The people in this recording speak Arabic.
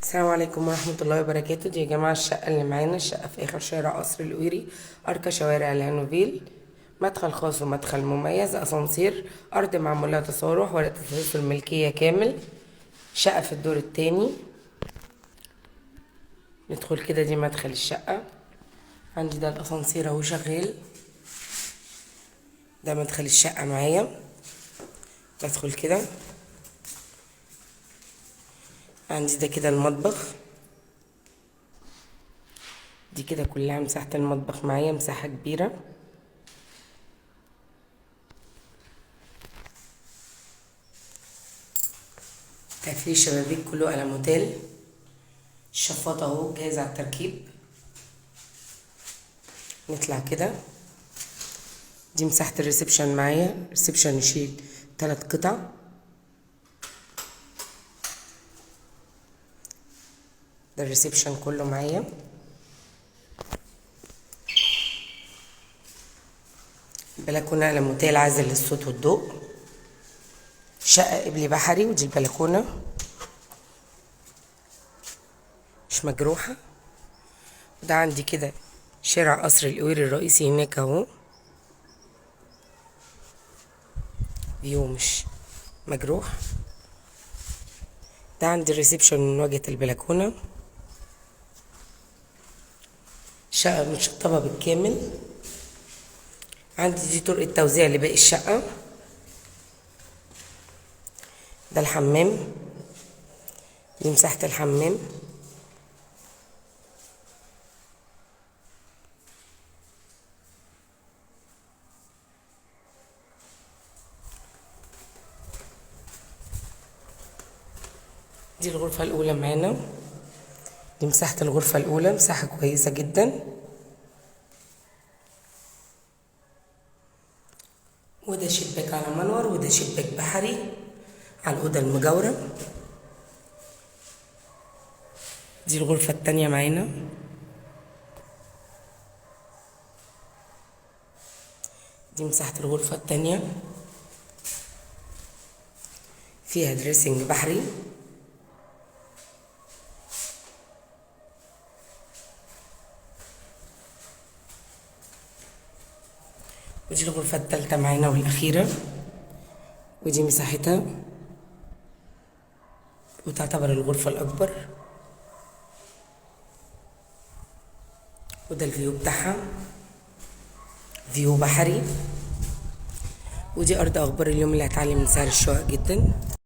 السلام عليكم ورحمة الله وبركاته. دي يا جماعة الشقة اللي معانا، الشقة في آخر شارع قصر القويري، أركة شوارع الهانوفيل، مدخل خاص ومدخل مميز، أسانسير، أرض معمولة تصارح ورقة تسلسل ملكية كامل، شقة في الدور التاني. ندخل كده، دي مدخل الشقة. عندي ده الأسانسير اهو شغال، ده مدخل الشقة معايا. بدخل كده، عندي ده كده المطبخ. دي كده كلها مساحة المطبخ معايا، مساحة كبيرة. تقفيل الشبابيك كله ألموتال. الشفاط اهو جاهز على التركيب. نطلع كده، دي مساحة الريسبشن معايا. الريسبشن يشيل 3 قطع. ده الريسبشن كله معايا. البلكونة ألموتال عازل للصوت والضوء. شقة قبلي بحري، ودي البلكونة مش مجروحة. وده عندي كده شارع قصر القويري الرئيسي هناك اهو، فيو مش مجروح. ده عندي الريسبشن من واجهة البلكونة. شقة متشطبة بالكامل. عندي دي طرق التوزيع لباقي الشقة. ده الحمام، دي مساحة الحمام. دي الغرفة الأولى معانا. دي مساحة الغرفة الأولى، مساحة كويسة جدا. وده شباك على منور، وده شباك بحري على الأوضة المجاورة. دي الغرفة التانية معانا. دي مساحة الغرفة التانية، فيها دريسنج بحري. ودي الغرفة التالتة معانا والأخيرة، ودي مساحتها وتعتبر الغرفة الأكبر. وده الفيو بتاعها، فيو بحري. ودي أرض أخبار اليوم اللي هتعلي من سعر الشقق جدا.